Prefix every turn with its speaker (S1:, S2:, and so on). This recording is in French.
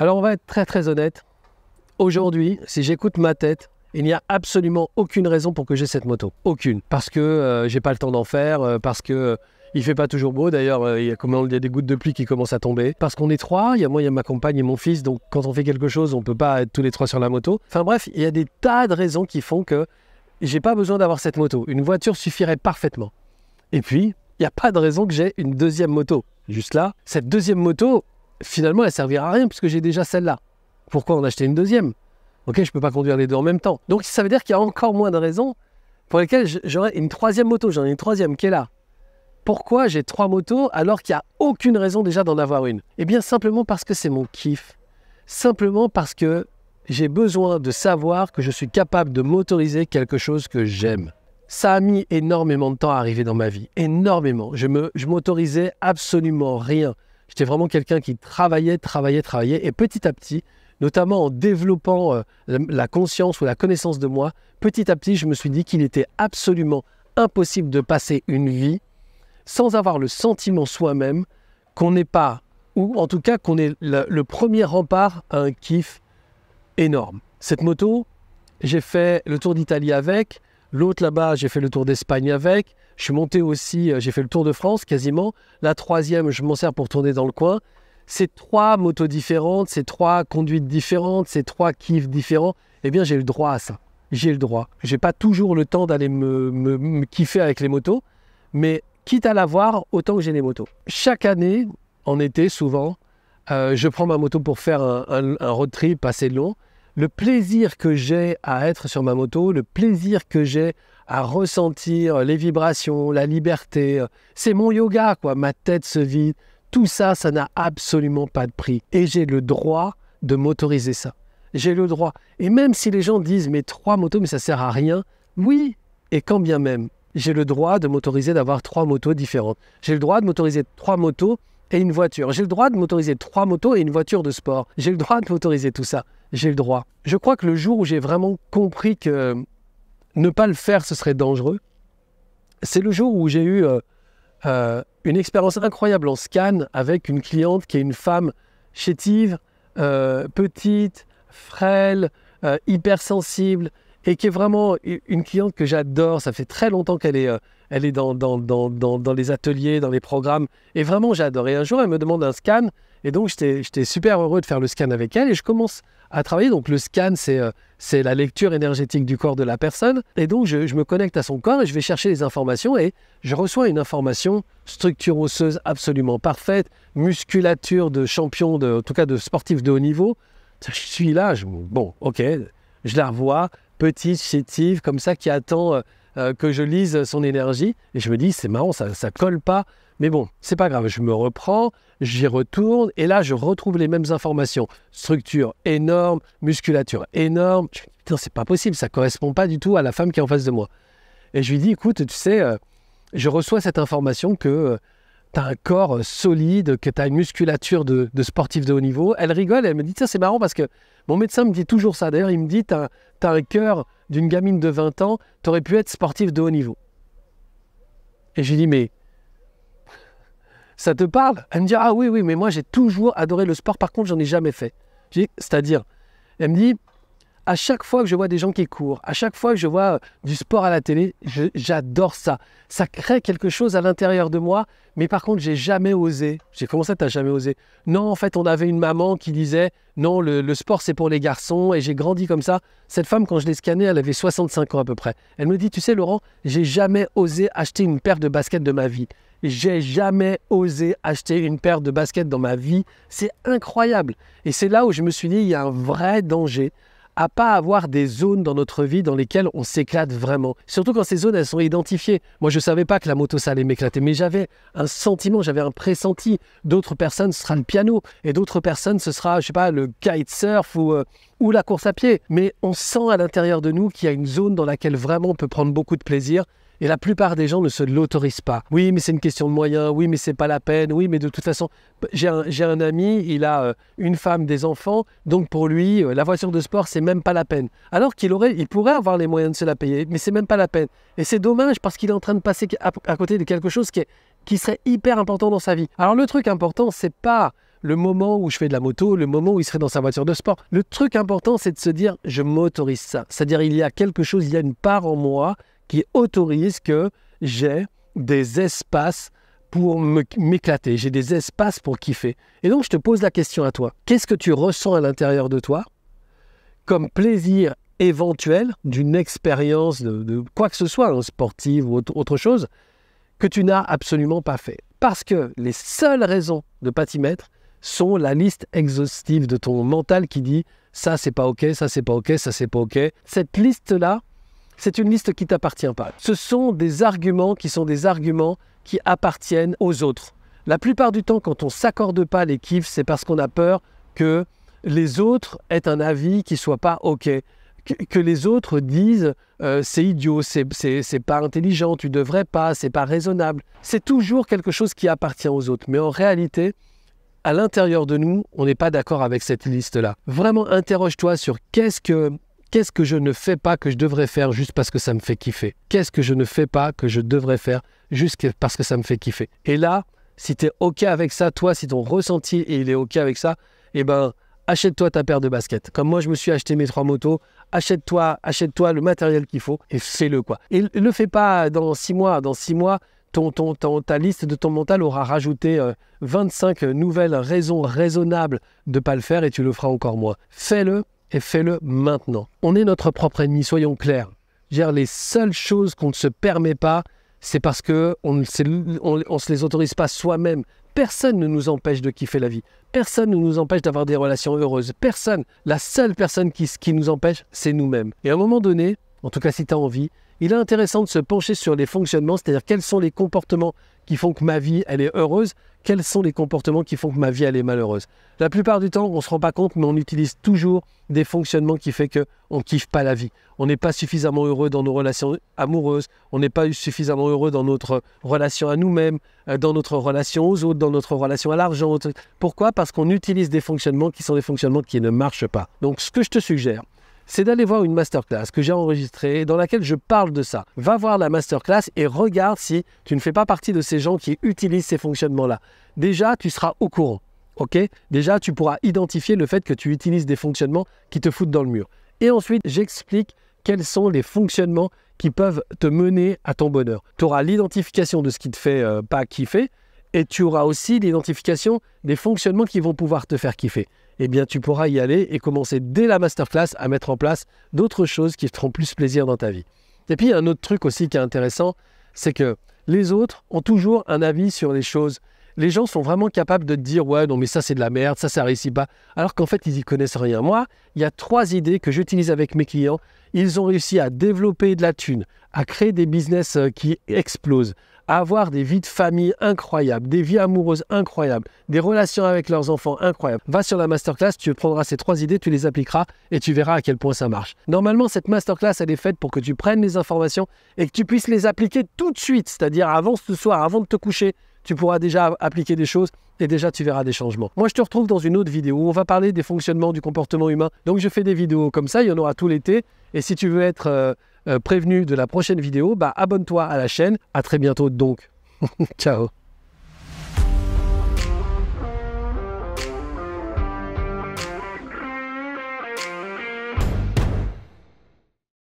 S1: Alors on va être très très honnête. Aujourd'hui, si j'écoute ma tête, il n'y a absolument aucune raison pour que j'ai cette moto. Aucune. Parce que j'ai pas le temps d'en faire, parce que il fait pas toujours beau. D'ailleurs, il y a des gouttes de pluie qui commencent à tomber. Parce qu'on est trois, il y a moi, il y a ma compagne et mon fils. Donc quand on fait quelque chose, on peut pas être tous les trois sur la moto. Enfin bref, il y a des tas de raisons qui font que j'ai pas besoin d'avoir cette moto. Une voiture suffirait parfaitement. Et puis, il n'y a pas de raison que j'ai une deuxième moto. Juste là, cette deuxième moto, finalement, elle servira à rien puisque j'ai déjà celle-là. Pourquoi en acheter une deuxième? Ok, je ne peux pas conduire les deux en même temps. Donc ça veut dire qu'il y a encore moins de raisons pour lesquelles j'aurais une troisième moto. J'en ai une troisième qui est là. Pourquoi j'ai trois motos alors qu'il n'y a aucune raison déjà d'en avoir une? Eh bien simplement parce que c'est mon kiff. Simplement parce que j'ai besoin de savoir que je suis capable de motoriser quelque chose que j'aime. Ça a mis énormément de temps à arriver dans ma vie. Énormément. Je m'autorisais absolument rien. J'étais vraiment quelqu'un qui travaillait. Et petit à petit, notamment en développant la conscience ou la connaissance de moi, petit à petit, je me suis dit qu'il était absolument impossible de passer une vie sans avoir le sentiment soi-même qu'on n'est pas, ou en tout cas qu'on est le premier rempart à un kiff énorme. Cette moto, j'ai fait le tour d'Italie avec, l'autre là-bas, j'ai fait le tour d'Espagne avec, je suis monté aussi, j'ai fait le tour de France quasiment, la troisième, je m'en sers pour tourner dans le coin. C'est trois motos différentes, c'est trois conduites différentes, c'est trois kiffs différents, eh bien j'ai le droit à ça. J'ai le droit. Je n'ai pas toujours le temps d'aller me kiffer avec les motos, mais quitte à l'avoir, autant que j'ai les motos. Chaque année, en été souvent, je prends ma moto pour faire un road trip assez long. Le plaisir que j'ai à être sur ma moto, le plaisir que j'ai à ressentir les vibrations, la liberté, c'est mon yoga, quoi. Ma tête se vide. Tout ça, ça n'a absolument pas de prix. Et j'ai le droit de m'autoriser ça. J'ai le droit. Et même si les gens disent « mais trois motos, mais ça sert à rien », oui, et quand bien même, j'ai le droit de m'autoriser d'avoir trois motos différentes. J'ai le droit de m'autoriser trois motos et une voiture. J'ai le droit de m'autoriser trois motos et une voiture de sport. J'ai le droit de m'autoriser tout ça. J'ai le droit. Je crois que le jour où j'ai vraiment compris que ne pas le faire, ce serait dangereux, c'est le jour où j'ai eu une expérience incroyable en scan avec une cliente qui est une femme chétive, petite, frêle, hypersensible, et qui est vraiment une cliente que j'adore. Ça fait très longtemps qu'elle est dans les ateliers, dans les programmes, et vraiment j'adore. Et un jour, elle me demande un scan, et donc j'étais super heureux de faire le scan avec elle, et je commence à travailler. Donc le scan, c'est la lecture énergétique du corps de la personne, et donc je me connecte à son corps, et je vais chercher les informations, et je reçois une information, structure osseuse absolument parfaite, musculature de champion, en tout cas de sportif de haut niveau. Je suis là, bon, ok, je la revois, petite, chétive, comme ça, qui attend que je lise son énergie. Et je me dis, c'est marrant, ça colle pas. Mais bon, c'est pas grave, je me reprends, j'y retourne, et là, je retrouve les mêmes informations. Structure énorme, musculature énorme. Je me dis, putain, c'est pas possible, ça correspond pas du tout à la femme qui est en face de moi. Et je lui dis, écoute, tu sais, je reçois cette information que tu as un corps solide, que tu as une musculature de sportif de haut niveau. Elle rigole, elle me dit, tiens, c'est marrant parce que mon médecin me dit toujours ça. D'ailleurs, il me dit, tu as un cœur d'une gamine de 20 ans, tu aurais pu être sportif de haut niveau. Et je lui dis, mais ça te parle? Elle me dit, ah oui, mais moi j'ai toujours adoré le sport, par contre, j'en ai jamais fait. C'est-à-dire, elle me dit, à chaque fois que je vois des gens qui courent, à chaque fois que je vois du sport à la télé, j'adore ça. Ça crée quelque chose à l'intérieur de moi, mais par contre, j'ai jamais osé. J'ai commencé à t'as jamais osé. Non, en fait, on avait une maman qui disait, non, le sport, c'est pour les garçons, et j'ai grandi comme ça. Cette femme, quand je l'ai scannée, elle avait 65 ans à peu près. Elle me dit, tu sais, Laurent, j'ai jamais osé acheter une paire de baskets de ma vie. J'ai jamais osé acheter une paire de baskets dans ma vie. C'est incroyable. Et c'est là où je me suis dit, il y a un vrai danger à pas avoir des zones dans notre vie dans lesquelles on s'éclate vraiment. Surtout quand ces zones, elles sont identifiées. Moi, je ne savais pas que la moto, ça allait m'éclater, mais j'avais un sentiment, j'avais un pressenti. D'autres personnes, ce sera le piano, et d'autres personnes, ce sera, je sais pas, le kitesurf ou la course à pied. Mais on sent à l'intérieur de nous qu'il y a une zone dans laquelle vraiment on peut prendre beaucoup de plaisir. Et la plupart des gens ne se l'autorisent pas. Oui, mais c'est une question de moyens. Oui, mais c'est pas la peine. Oui, mais de toute façon, j'ai un ami, il a une femme, des enfants. Donc pour lui, la voiture de sport, c'est même pas la peine. Alors il pourrait avoir les moyens de se la payer, mais c'est même pas la peine. Et c'est dommage parce qu'il est en train de passer à côté de quelque chose qui serait hyper important dans sa vie. Alors le truc important, c'est pas le moment où je fais de la moto, le moment où il serait dans sa voiture de sport. Le truc important, c'est de se dire, je m'autorise ça. C'est-à-dire, il y a quelque chose, il y a une part en moi qui autorise que j'ai des espaces pour m'éclater, j'ai des espaces pour kiffer. Et donc, je te pose la question à toi. Qu'est-ce que tu ressens à l'intérieur de toi comme plaisir éventuel d'une expérience de quoi que ce soit, hein, sportive ou autre chose, que tu n'as absolument pas fait? Parce que les seules raisons de ne pas t'y mettre sont la liste exhaustive de ton mental qui dit « ça, c'est pas OK, ça, c'est pas OK, ça, c'est pas OK ». Cette liste-là, c'est une liste qui ne t'appartient pas. Ce sont des arguments qui appartiennent aux autres. La plupart du temps, quand on ne s'accorde pas les kiffs, c'est parce qu'on a peur que les autres aient un avis qui ne soit pas OK. Que les autres disent c'est idiot, c'est pas intelligent, tu devrais pas, c'est pas raisonnable. C'est toujours quelque chose qui appartient aux autres. Mais en réalité, à l'intérieur de nous, on n'est pas d'accord avec cette liste-là. Vraiment, interroge-toi sur qu'est-ce que je ne fais pas que je devrais faire juste parce que ça me fait kiffer. Qu'est-ce que je ne fais pas que je devrais faire juste parce que ça me fait kiffer. Et là, si tu es OK avec ça, toi, si ton ressenti et il est OK avec ça, eh ben, achète-toi ta paire de baskets. Comme moi, je me suis acheté mes 3 motos, achète-toi le matériel qu'il faut et fais-le, quoi. Et ne le fais pas dans 6 mois. Dans 6 mois, ta liste de ton mental aura rajouté 25 nouvelles raisons raisonnables de ne pas le faire et tu le feras encore moins. Fais-le et fais-le maintenant. On est notre propre ennemi, soyons clairs. Les seules choses qu'on ne se permet pas, c'est parce qu'on ne se les autorise pas soi-même. Personne ne nous empêche de kiffer la vie. Personne ne nous empêche d'avoir des relations heureuses. Personne. La seule personne qui nous empêche, c'est nous-mêmes. Et à un moment donné, en tout cas si tu as envie, il est intéressant de se pencher sur les fonctionnements, c'est-à-dire quels sont les comportements qui font que ma vie, elle est heureuse, quels sont les comportements qui font que ma vie, elle est malheureuse. La plupart du temps, on ne se rend pas compte, mais on utilise toujours des fonctionnements qui font qu'on ne kiffe pas la vie. On n'est pas suffisamment heureux dans nos relations amoureuses, on n'est pas suffisamment heureux dans notre relation à nous-mêmes, dans notre relation aux autres, dans notre relation à l'argent. Pourquoi? Parce qu'on utilise des fonctionnements qui sont des fonctionnements qui ne marchent pas. Donc, ce que je te suggère, c'est d'aller voir une masterclass que j'ai enregistrée dans laquelle je parle de ça. Va voir la masterclass et regarde si tu ne fais pas partie de ces gens qui utilisent ces fonctionnements-là. Déjà, tu seras au courant. Ok? Déjà, tu pourras identifier le fait que tu utilises des fonctionnements qui te foutent dans le mur. Et ensuite, j'explique quels sont les fonctionnements qui peuvent te mener à ton bonheur. Tu auras l'identification de ce qui te fait pas kiffer et tu auras aussi l'identification des fonctionnements qui vont pouvoir te faire kiffer. Eh bien, tu pourras y aller et commencer dès la masterclass à mettre en place d'autres choses qui te feront plus plaisir dans ta vie. Et puis, un autre truc aussi qui est intéressant, c'est que les autres ont toujours un avis sur les choses. Les gens sont vraiment capables de te dire « Ouais, non, mais ça, c'est de la merde, ça réussit pas. » Alors qu'en fait, ils n'y connaissent rien. Moi, il y a 3 idées que j'utilise avec mes clients. Ils ont réussi à développer de la thune, à créer des business qui explosent, à avoir des vies de famille incroyables, des vies amoureuses incroyables, des relations avec leurs enfants incroyables. Va sur la masterclass, tu prendras ces 3 idées, tu les appliqueras et tu verras à quel point ça marche. Normalement, cette masterclass, elle est faite pour que tu prennes les informations et que tu puisses les appliquer tout de suite. C'est-à-dire avant ce soir, avant de te coucher, tu pourras déjà appliquer des choses et déjà tu verras des changements. Moi, je te retrouve dans une autre vidéo où on va parler des fonctionnements du comportement humain. Donc, je fais des vidéos comme ça, il y en aura tout l'été. Et si tu veux être prévenu de la prochaine vidéo, abonne-toi à la chaîne. À très bientôt donc. Ciao.